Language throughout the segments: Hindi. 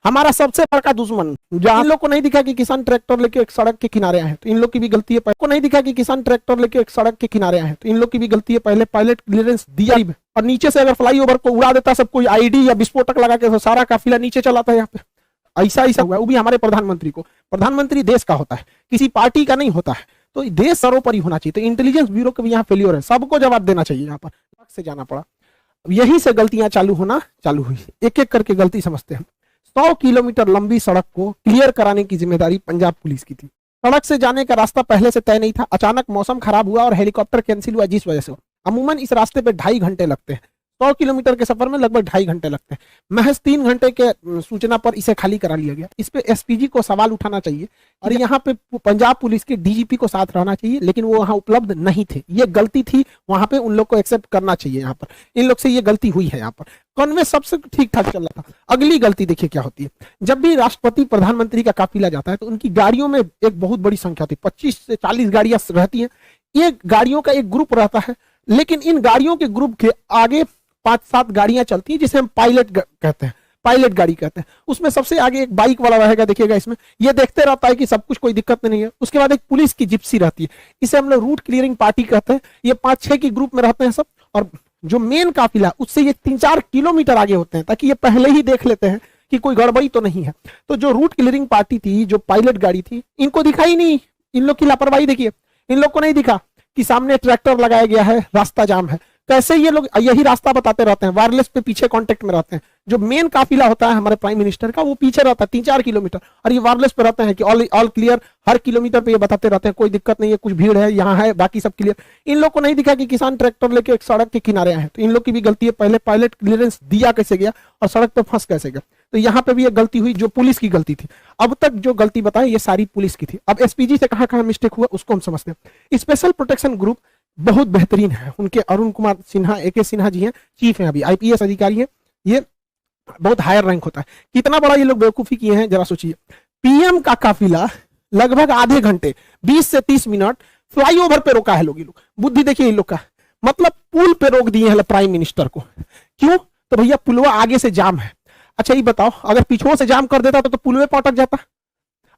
हमारा सबसे बड़ा दुश्मन। जहां इन लोग को नहीं दिखा कि किसान ट्रैक्टर लेके एक सड़क के किनारे आए, तो इन लोग की भी गलती है। को नहीं दिखा कि किसान ट्रैक्टर लेके एक सड़क के किनारे आए, तो इन लोग की भी गलती है। पहले पायलट क्लियरेंस दिया और नीचे से अगर फ्लाईओवर को उड़ा देता सब कोई आईडी या विस्फोटक लगा के, तो सारा काफिला नीचे चलाता है। यहाँ पे ऐसा हुआ, वो भी हमारे प्रधानमंत्री को। प्रधानमंत्री देश का होता है, किसी पार्टी का नहीं होता है, तो देश सर्वोपरि होना चाहिए। तो इंटेलिजेंस ब्यूरो का भी यहाँ फेलियर है, सबको जवाब देना चाहिए। यहाँ पर से जाना पड़ा, यही से गलतियां चालू हुई। एक एक करके गलती समझते हैं। 100 किलोमीटर लंबी सड़क को क्लियर कराने की जिम्मेदारी पंजाब पुलिस की थी। सड़क से जाने का रास्ता पहले से तय नहीं था, अचानक मौसम खराब हुआ और हेलीकॉप्टर कैंसिल हुआ, जिस वजह से अमूमन इस रास्ते पे 2.5 घंटे लगते हैं। 100 किलोमीटर के सफर में लगभग 2.5 घंटे लगते हैं। महज 3 घंटे के सूचना पर इसे खाली करा लिया गया। इस पे एसपीजी को सवाल उठाना चाहिए और यहाँ पे पंजाब पुलिस के डीजीपी को साथ रहना चाहिए, लेकिन वो वहां उपलब्ध नहीं थे। ये गलती थी, वहां पे उन लोग को एक्सेप्ट करना चाहिए। यहाँ पर इन लोग से ये गलती हुई है। यहाँ पर कॉन्वे सबसे ठीक ठाक चल रहा था। अगली गलती देखिए क्या होती है। जब भी राष्ट्रपति प्रधानमंत्री का काफिला जाता है तो उनकी गाड़ियों में एक बहुत बड़ी संख्या होती है, 25 से 40 गाड़ियां रहती हैं। ये गाड़ियों का एक ग्रुप रहता है, लेकिन इन गाड़ियों के ग्रुप के आगे 5-7 गाड़ियां चलती हैं, जिसे हम पायलट कहते हैं, पायलट गाड़ी कहते हैं। उसमें सबसे आगे एक बाइक वाला रहेगा, देखिएगा इसमें, ये देखते रहता है कि सब कुछ कोई दिक्कत नहीं है। उसके बाद एक पुलिस की जिप्सी रहती है, इसे हम लोग रूट क्लियरिंग पार्टी कहते हैं। ये 5-6 की ग्रुप में रहते हैं सब, और जो मेन काफिला उससे ये 3-4 किलोमीटर आगे होते हैं, ताकि ये पहले ही देख लेते हैं कि कोई गड़बड़ी तो नहीं है। तो जो रूट क्लियरिंग पार्टी थी, जो पायलट गाड़ी थी, इनको दिखाई नहीं। इन लोग की लापरवाही देखिए, इन लोग को नहीं दिखा कि सामने ट्रैक्टर लगाया गया है, रास्ता जाम है। कैसे ये लोग यही रास्ता बताते रहते हैं, वायरलेस पे पीछे कांटेक्ट में रहते हैं। जो मेन काफिला होता है हमारे प्राइम मिनिस्टर का, वो पीछे रहता है 3-4 किलोमीटर, और ये वायरलेस पे रहते हैं कि ऑल क्लियर। हर किलोमीटर पे ये बताते रहते हैं कोई दिक्कत नहीं है, कुछ भीड़ है, यहाँ है, बाकी सब क्लियर। इन लोग को नहीं दिखा कि किसान ट्रैक्टर लेके एक सड़क के किनारे आए, तो इन लोग की भी गलती है। पहले पायलट क्लियरेंस दिया कैसे गया और सड़क पे फंस कैसे गया, तो यहाँ पे भी एक गलती हुई, जो पुलिस की गलती थी। अब तक जो गलती बताए ये सारी पुलिस की थी। अब एसपीजी से कहाँ मिस्टेक हुआ उसको हम समझते हैं। स्पेशल प्रोटेक्शन ग्रुप बहुत बेहतरीन है, उनके अरुण कुमार सिन्हा, AK सिन्हा जी हैं, चीफ हैं, अभी IPS अधिकारी हैं। ये बहुत हायर रैंक होता है। कितना बड़ा ये लोग बेवकूफी किए हैं जरा सोचिए। पीएम का काफिला लगभग आधे घंटे 20 से 30 मिनट फ्लाईओवर पे रोका है लोग। ये लोग बुद्धि देखिए इन लोग का, मतलब पुल पे रोक दिए हैं प्राइम मिनिस्टर को। क्यों? तो भैया पुलवा आगे से जाम है। अच्छा ये बताओ, अगर पीछुओं से जाम कर देता तो पुलवे पर अटक जाता।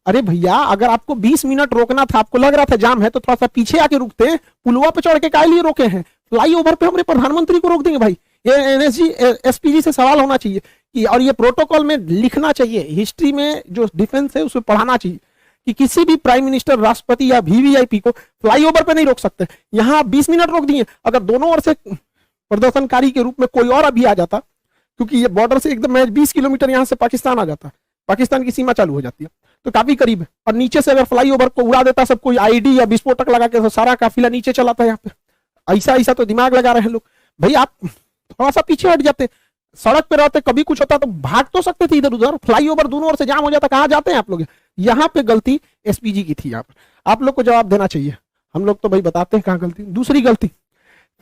अरे भैया, अगर आपको 20 मिनट रोकना था, आपको लग रहा था जाम है, तो थोड़ा सा पीछे आके रुकते। पुलवा पे चढ़ के काहे लिए रोके हैं? फ्लाईओवर पे हमारे प्रधानमंत्री को रोक देंगे भाई। ये NSG SPG से सवाल होना चाहिए कि, और ये प्रोटोकॉल में लिखना चाहिए, हिस्ट्री में जो डिफेंस है उसमें पढ़ाना चाहिए कि किसी भी प्राइम मिनिस्टर, राष्ट्रपति या VVIP को फ्लाईओवर पे नहीं रोक सकते। यहाँ 20 मिनट रोक दिए। अगर दोनों ओर से प्रदर्शनकारी के रूप में कोई और अभी आ जाता, क्योंकि ये बॉर्डर से एकदम 20 किलोमीटर यहाँ से पाकिस्तान आ जाता, पाकिस्तान की सीमा चालू हो जाती है, तो काफी करीब है। और नीचे से अगर फ्लाईओवर को उड़ा देता सब कोई आईडी या विस्फोटक लगा के, तो सारा काफिला नीचे चलाता है। यहाँ पे ऐसा तो दिमाग लगा रहे हैं लोग। भाई आप थोड़ा सा पीछे हट जाते, सड़क पे रहते, कभी कुछ होता तो भाग तो सकते थे इधर उधर। फ्लाईओवर दोनों ओर से जाम हो जाता, कहाँ जाते हैं आप लोग? यहाँ पे गलती एसपीजी की थी। यहाँ पर आप लोग को जवाब देना चाहिए। हम लोग तो भाई बताते हैं कहाँ गलती। दूसरी गलती,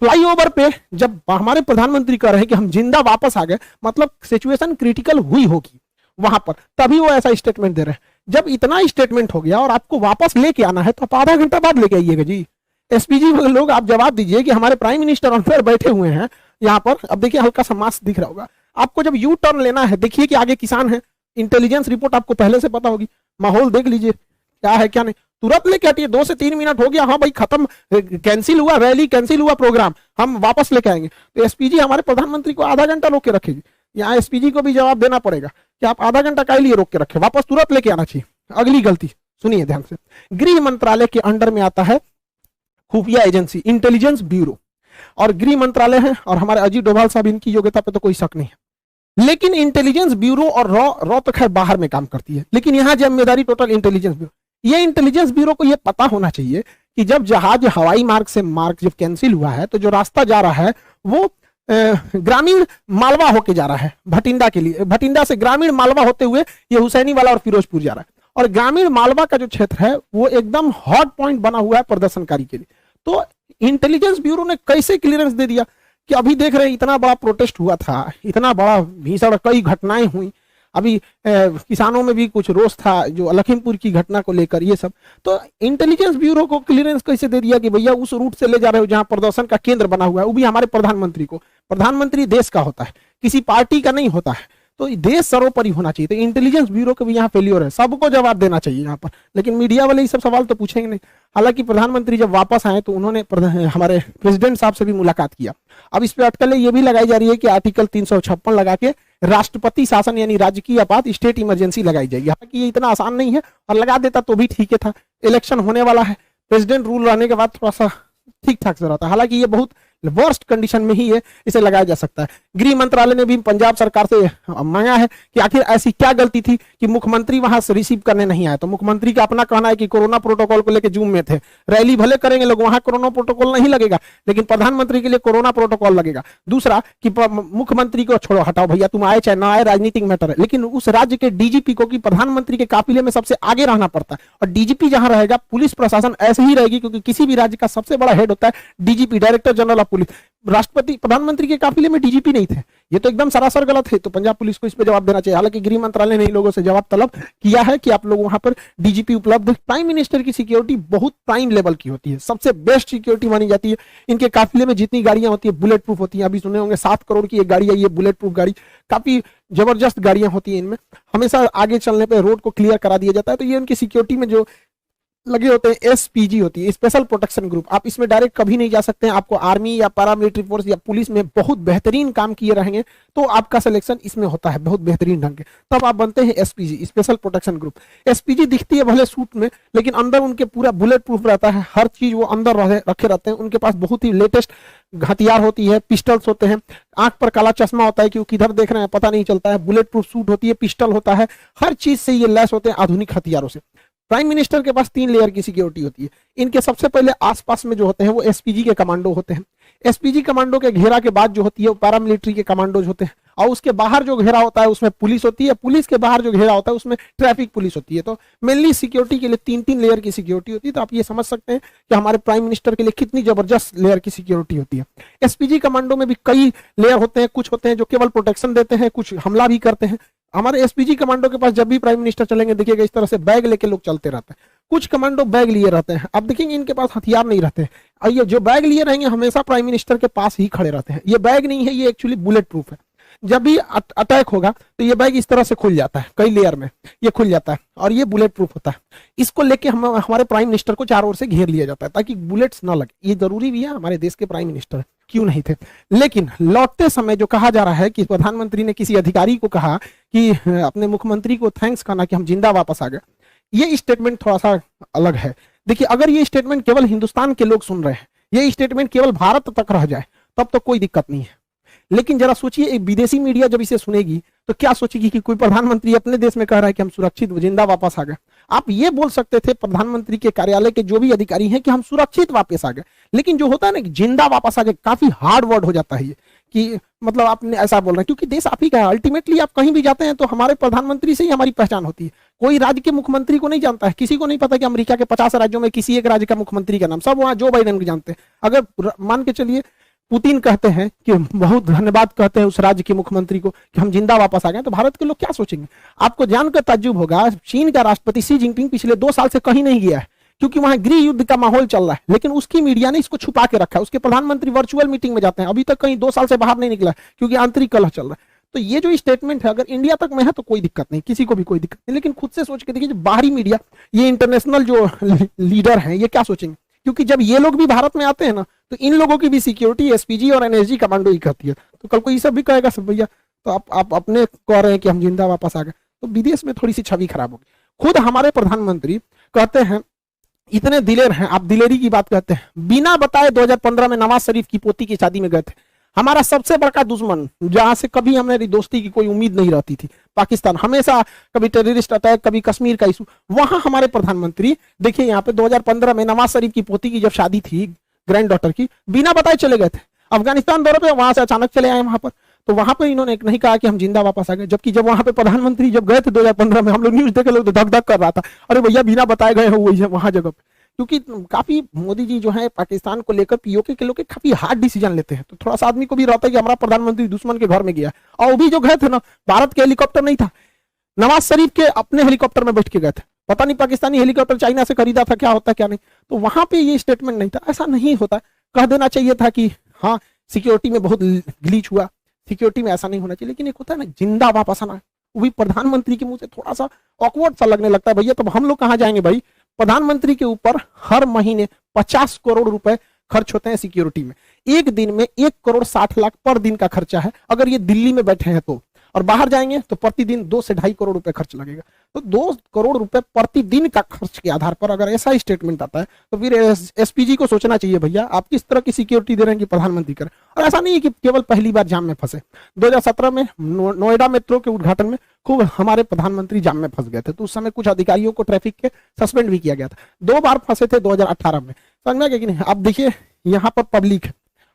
फ्लाईओवर पे जब हमारे प्रधानमंत्री कह रहे हैं कि हम जिंदा वापस आ गए, मतलब सिचुएशन क्रिटिकल हुई होगी वहां पर, तभी वो ऐसा स्टेटमेंट दे रहे हैं। जब इतना स्टेटमेंट हो गया और आपको वापस लेके आना है, तो आप आधा घंटा बाद लेके आइएगा जी। एसपीजी वाले लोग आप जवाब दीजिए कि हमारे प्राइम मिनिस्टर ऑन फेयर बैठे हुए हैं यहाँ पर। अब देखिए हल्का सा मास्क दिख रहा होगा आपको। जब यू टर्न लेना है, देखिए कि आगे किसान है, इंटेलिजेंस रिपोर्ट आपको पहले से पता होगी, माहौल देख लीजिए क्या है क्या नहीं, तुरंत लेके हटिए। 2 से 3 मिनट हो गया, हाँ भाई खत्म, कैंसिल हुआ रैली, कैंसिल हुआ प्रोग्राम, हम वापस लेके आएंगे। तो एसपीजी हमारे प्रधानमंत्री को आधा घंटा रोक के रखेगी। यहाँ एसपीजी को भी जवाब देना पड़ेगा कि आप आधा घंटा काहे लिए रोक के रखे, वापस तुरंत लेके आना चाहिए। अगली गलती सुनिए ध्यान से, गृह मंत्रालय के अंडर में आता है खुफिया एजेंसी इंटेलिजेंस ब्यूरो, और गृह मंत्रालय है, और हमारे अजीत डोभाल साहब, इनकी योग्यता पे तो कोई शक नहीं है। लेकिन इंटेलिजेंस ब्यूरो और रॉ तो खैर बाहर में काम करती है, लेकिन यहाँ जिम्मेदारी टोटल इंटेलिजेंस ब्यूरो। ये इंटेलिजेंस ब्यूरो को यह पता होना चाहिए कि जब जहाज हवाई मार्ग से जब कैंसिल हुआ है, तो जो रास्ता जा रहा है वो ग्रामीण मालवा होके जा रहा है भटिंडा के लिए। भटिंडा से ग्रामीण मालवा होते हुए ये हुसैनी वाला और फिरोजपुर जा रहा है, और ग्रामीण मालवा का जो क्षेत्र है वो एकदम हॉट पॉइंट बना हुआ है प्रदर्शनकारी के लिए। तो इंटेलिजेंस ब्यूरो ने कैसे क्लियरेंस दे दिया कि अभी देख रहे हैं इतना बड़ा प्रोटेस्ट हुआ था, इतना बड़ा भीषण कई घटनाएं हुई, अभी किसानों में भी कुछ रोष था जो लखीमपुर की घटना को लेकर, ये सब। तो इंटेलिजेंस ब्यूरो को क्लियरेंस कैसे दे दिया कि भैया उस रूट से ले जा रहे हो जहां प्रदर्शन का केंद्र बना हुआ है, वो भी हमारे प्रधानमंत्री को। प्रधानमंत्री देश का होता है, किसी पार्टी का नहीं होता है। तो देश सर्वोपरि होना चाहिए। तो इंटेलिजेंस ब्यूरो के भी यहाँ फेलियर है, सबको जवाब देना चाहिए यहाँ पर, लेकिन मीडिया वाले ये सब सवाल तो पूछेंगे नहीं। हालांकि प्रधानमंत्री जब वापस आए तो उन्होंने हमारे प्रेसिडेंट साहब से भी मुलाकात किया। अब इस पे अटकलें ये भी लगाई जा रही है कि आर्टिकल 356 लगा के राष्ट्रपति शासन यानी राजकीय आपात स्टेट इमरजेंसी लगाई जाएगी। हालांकि ये इतना आसान नहीं है, और लगा देता तो भी ठीक है था। इलेक्शन होने वाला है, प्रेसिडेंट रूल रहने के बाद थोड़ा सा ठीक ठाक से रहता है। हालांकि ये बहुत वर्स्ट कंडीशन में ही है, इसे लगाया जा सकता है। गृह मंत्रालय ने भी पंजाब सरकार से मांगा है कि आखिर ऐसी क्या गलती थी कि मुख्यमंत्री वहां से रिसीव करने नहीं आए। तो मुख्यमंत्री का अपना कहना है कि कोरोना प्रोटोकॉल को लेकर जूम में थे, रैली भले करेंगे लोग, वहां कोरोना प्रोटोकॉल नहीं लगेगा, लेकिन प्रधानमंत्री के लिए कोरोना प्रोटोकॉल लगेगा। दूसरा कि मुख्यमंत्री को छोड़ो, हटाओ भैया, तुम आए चाहे ना आए, राजनीतिक मैटर है, लेकिन उस राज्य के डीजीपी को कि प्रधानमंत्री के काफिले में सबसे आगे रहना पड़ता है, और डीजीपी जहां रहेगा पुलिस प्रशासन ऐसे ही रहेगी, क्योंकि किसी भी राज्य का सबसे बड़ा हेड होता है DGP, director general of police. राष्ट्रपति प्रधानमंत्री के काफिले में डीजीपी नहीं थे, ये तो एकदम सरासर गलत है। तो पंजाब पुलिस को इस पे जवाब देना चाहिए। हालांकि गृह मंत्रालय ने इन लोगों से जवाब तलब किया है कि आप लोग वहां पर डीजीपी उपलब्ध। प्राइम मिनिस्टर की सिक्योरिटी बहुत प्राइम लेवल की होती है, सबसे बेस्ट सिक्योरिटी मानी जाती है। इनके काफिले में जितनी गाड़ियां होती है बुलेट प्रूफ होती है। अभी सुने होंगे 7 करोड़ की एक गाड़ी है, ये बुलेट प्रूफ गाड़ी, काफी जबरदस्त गाड़ियां होती है। इनमें हमेशा आगे चलने पर रोड को क्लियर करा दिया जाता है। तो ये उनकी सिक्योरिटी में जो लगे होते हैं एसपीजी होती है, स्पेशल प्रोटेक्शन ग्रुप। आप इसमें डायरेक्ट कभी नहीं जा सकते हैं। आपको आर्मी या पैरामिलिट्री फोर्स या पुलिस में बहुत बेहतरीन काम किए रहेंगे तो आपका सिलेक्शन इसमें होता है बहुत बेहतरीन ढंग के, तब आप बनते हैं SPG, special protection group. SPG दिखती है भले सूट में, लेकिन अंदर उनके पूरा बुलेट प्रूफ रहता है, हर चीज वो अंदर रखे रहते हैं। उनके पास बहुत ही लेटेस्ट हथियार होती है, पिस्टल्स होते हैं, आंख पर काला चश्मा होता है कि वो किधर देख रहे हैं पता नहीं चलता है, बुलेट प्रूफ सूट होती है, पिस्टल होता है, हर चीज से ये लैस होते हैं आधुनिक हथियारों से। प्राइम मिनिस्टर के पास 3 लेयर की सिक्योरिटी होती है। इनके सबसे पहले आसपास में जो होते हैं वो एसपीजी के कमांडो होते हैं। एसपीजी कमांडो के घेरा के बाद जो होती है वो पैरामिलिट्री के कमांडोज होते हैं, और उसके बाहर जो घेरा होता है उसमें पुलिस होती है, पुलिस के बाहर जो घेरा होता है उसमें ट्रैफिक पुलिस होती है। तो मेनली सिक्योरिटी के लिए 3-3 लेयर की सिक्योरिटी होती है। तो आप ये समझ सकते हैं कि हमारे प्राइम मिनिस्टर के लिए कितनी जबरदस्त लेयर की सिक्योरिटी होती है। एसपीजी कमांडो में भी कई लेयर होते हैं, कुछ होते हैं जो केवल प्रोटेक्शन देते हैं, कुछ हमला भी करते हैं। हमारे एसपीजी कमांडो के पास जब भी प्राइम मिनिस्टर चलेंगे देखिएगा इस तरह से बैग लेके लोग चलते रहते हैं। कुछ कमांडो बैग लिए रहते हैं, अब देखेंगे इनके पास हथियार नहीं रहते, और ये जो बैग लिए रहेंगे हमेशा प्राइम मिनिस्टर के पास ही खड़े रहते हैं। ये बैग नहीं है, ये एक्चुअली बुलेट प्रूफ है। जब भी अटैक होगा तो ये बैग इस तरह से खुल जाता है, कई लेयर में ये खुल जाता है, और ये बुलेट प्रूफ होता है। इसको लेके हम हमारे प्राइम मिनिस्टर को चारों ओर से घेर लिया जाता है ताकि बुलेट्स ना लगे। ये जरूरी भी है, हमारे देश के प्राइम मिनिस्टर क्यों नहीं थे। लेकिन लौटते समय जो कहा जा रहा है कि प्रधानमंत्री ने किसी अधिकारी को कहा कि अपने मुख्यमंत्री को थैंक्स कहना कि हम जिंदा वापस आ गए, ये स्टेटमेंट थोड़ा सा अलग है। देखिए, अगर ये स्टेटमेंट केवल हिंदुस्तान के लोग सुन रहे हैं, ये स्टेटमेंट केवल भारत तक रह जाए तब तो कोई दिक्कत नहीं है। लेकिन जरा सोचिए, एक विदेशी मीडिया जब इसे सुनेगी तो क्या सोचेगी कि कोई प्रधानमंत्री अपने देश में कह रहा है कि हम सुरक्षित जिंदा वापस आ गए। आप ये बोल सकते थे प्रधानमंत्री के कार्यालय के जो भी अधिकारी हैं कि हम सुरक्षित वापस आ गए, लेकिन जो होता है ना कि जिंदा वापस आ गए, काफी हार्ड वर्ड हो जाता है ये, कि मतलब आपने ऐसा बोल रहे हैं, क्योंकि देश आप ही का है। अल्टीमेटली आप कहीं भी जाते हैं तो हमारे प्रधानमंत्री से ही हमारी पहचान होती है। कोई राज्य के मुख्यमंत्री को नहीं जानता है, किसी को नहीं पता कि अमेरिका के 50 राज्यों में किसी एक राज्य का मुख्यमंत्री का नाम, सब वहां जो बाइडेन को जानते हैं। अगर मान के चलिए पुतिन कहते हैं कि बहुत धन्यवाद कहते हैं उस राज्य के मुख्यमंत्री को कि हम जिंदा वापस आ गए, तो भारत के लोग क्या सोचेंगे? आपको जानकर ताज्जुब होगा, चीन का राष्ट्रपति शी जिनपिंग पिछले 2 साल से कहीं नहीं गया है, क्योंकि वहां गृह युद्ध का माहौल चल रहा है। लेकिन उसकी मीडिया ने इसको छुपा के रखा है। उसके प्रधानमंत्री वर्चुअल मीटिंग में जाते हैं, अभी तक कहीं 2 साल से बाहर नहीं निकला क्योंकि आंतरिक कलह चल रहा है। तो ये जो स्टेटमेंट है, अगर इंडिया तक में है तो कोई दिक्कत नहीं, किसी को भी कोई दिक्कत नहीं। लेकिन खुद से सोच के देखिए, जो बाहरी मीडिया, ये इंटरनेशनल जो लीडर हैं, ये क्या सोचेंगे? क्योंकि जब ये लोग भी भारत में आते हैं ना, तो इन लोगों की भी सिक्योरिटी एसपीजी और एनएसजी कमांडो ही करती है। तो कल को ये सब भी कहेगा सब भैया तो आप अपने कह रहे हैं कि हम जिंदा वापस आ गए, तो विदेश में थोड़ी सी छवि खराब होगी। खुद हमारे प्रधानमंत्री कहते हैं इतने दिलेर हैं, आप दिलेरी की बात कहते हैं, बिना बताए 2015 में नवाज शरीफ की पोती की शादी में गए थे। हमारा सबसे बड़ा दुश्मन, जहां से कभी हमारी दोस्ती की कोई उम्मीद नहीं रहती थी, पाकिस्तान, हमेशा कभी टेररिस्ट अटैक, कभी कश्मीर का इशू, वहां हमारे प्रधानमंत्री देखिए यहाँ पे 2015 में नवाज शरीफ की पोती की जब शादी थी, ग्रैंड डॉटर की, बिना बताए चले गए थे अफगानिस्तान दौरे पे, वहां से अचानक चले आए वहां पर। तो वहां पर इन्होंने नहीं कहा कि हम जिंदा वापस आ गए, जबकि जब वहां पे प्रधानमंत्री जब गए थे 2015 में, हम लोग न्यूज देखे, लोग तो धक धक कर रहा था, अरे भैया बिना बताए गए हो वहां जगह पे। क्योंकि काफी मोदी जी जो है पाकिस्तान को लेकर पीओके के लोग काफी हार्ड डिसीजन लेते हैं, तो थोड़ा सा आदमी को भी रहता है कि हमारा प्रधानमंत्री दुश्मन के घर में गया। और वो भी जो गए थे ना, भारत के हेलीकॉप्टर नहीं था, नवाज शरीफ के अपने हेलीकॉप्टर में बैठ के गए थे। पता नहीं पाकिस्तानी हेलीकॉप्टर चाइना से खरीदा था, क्या होता क्या नहीं। तो वहां पे ये स्टेटमेंट नहीं था, ऐसा नहीं होता। कह देना चाहिए था कि हाँ सिक्योरिटी में बहुत ग्लीच हुआ, सिक्योरिटी में ऐसा नहीं होना चाहिए। लेकिन एक होता है ना जिंदा वापस आना, वो भी प्रधानमंत्री के मुंह से थोड़ा सा ऑकवर्ड सा लगने लगता है। भैया तब हम लोग कहाँ जाएंगे भाई? प्रधानमंत्री के ऊपर हर महीने 50 करोड़ रुपए खर्च होते हैं सिक्योरिटी में। एक दिन में 1,60,00,000 पर दिन का खर्चा है अगर ये दिल्ली में बैठे हैं तो, और बाहर जाएंगे तो प्रतिदिन 2 से 2.5 करोड़ रुपए खर्च लगेगा। तो 2 करोड़ रुपए प्रतिदिन का खर्च के आधार पर अगर ऐसा स्टेटमेंट आता है तो फिर एसपीजी को सोचना चाहिए भैया आप किस तरह की सिक्योरिटी दे रहे हैं कि प्रधानमंत्री करें। और ऐसा नहीं है कि केवल पहली बार जाम में फंसे। 2017 में नोएडा मेट्रो के उद्घाटन में खूब हमारे प्रधानमंत्री जाम में फंस गए थे, तो उस समय कुछ अधिकारियों को ट्रैफिक के सस्पेंड भी किया गया था। 2 बार फंसे थे 2018 में, समझ में कि नहीं? आप देखिए यहाँ पर पब्लिक है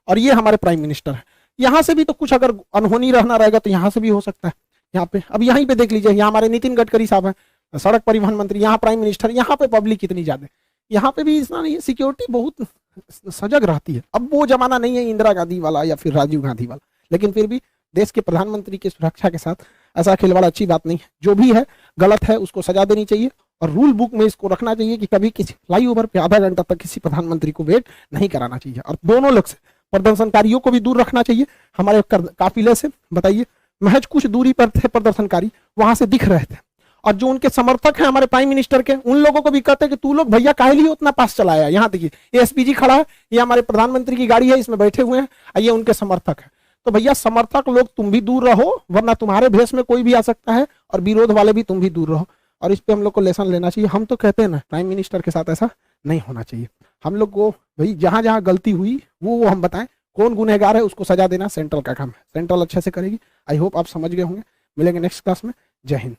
और ये हमारे प्राइम मिनिस्टर है, यहाँ से भी तो कुछ अगर अनहोनी रहना रहेगा तो यहाँ से भी हो सकता है। यहाँ पे अब यहीं पे देख लीजिए, यहाँ हमारे नितिन गडकरी साहब हैं, सड़क परिवहन मंत्री, यहाँ प्राइम मिनिस्टर, यहाँ पे पब्लिक कितनी ज्यादा, यहाँ पे भी इतना नहीं है। सिक्योरिटी बहुत सजग रहती है। अब वो जमाना नहीं है इंदिरा गांधी वाला या फिर राजीव गांधी वाला, लेकिन फिर भी देश के प्रधानमंत्री की सुरक्षा के साथ ऐसा खिलवाड़ अच्छी बात नहीं है। जो भी है गलत है उसको सजा देनी चाहिए और रूल बुक में इसको रखना चाहिए कि कभी किसी फ्लाईओवर पे आधा घंटा तक किसी प्रधानमंत्री को वेट नहीं कराना चाहिए। और दोनों लोग से प्रदर्शनकारियों को भी दूर रखना चाहिए हमारे काफिले से। बताइए महज कुछ दूरी पर थे प्रदर्शनकारी, वहां से दिख रहे थे, और जो उनके समर्थक हैं हमारे प्राइम मिनिस्टर के, उन लोगों को भी कहते हैं कि तू लोग भैया काहे लिए उतना पास चलाया। यहाँ देखिए ये एसपीजी खड़ा है, ये हमारे प्रधानमंत्री की गाड़ी है, इसमें बैठे हुए हैं, ये उनके समर्थक है। तो भैया समर्थक लोग तुम भी दूर रहो, वरना तुम्हारे भेष में कोई भी आ सकता है, और विरोध वाले भी तुम भी दूर रहो। और इस पे हम लोग को लेसन लेना चाहिए। हम तो कहते हैं ना प्राइम मिनिस्टर के साथ ऐसा नहीं होना चाहिए। हम लोग को भाई जहां जहां गलती हुई वो हम बताएं, कौन गुनहगार है उसको सजा देना सेंट्रल का काम है, सेंट्रल अच्छे से करेगी। आई होप आप समझ गए होंगे। मिलेंगे नेक्स्ट क्लास में। जय हिंद।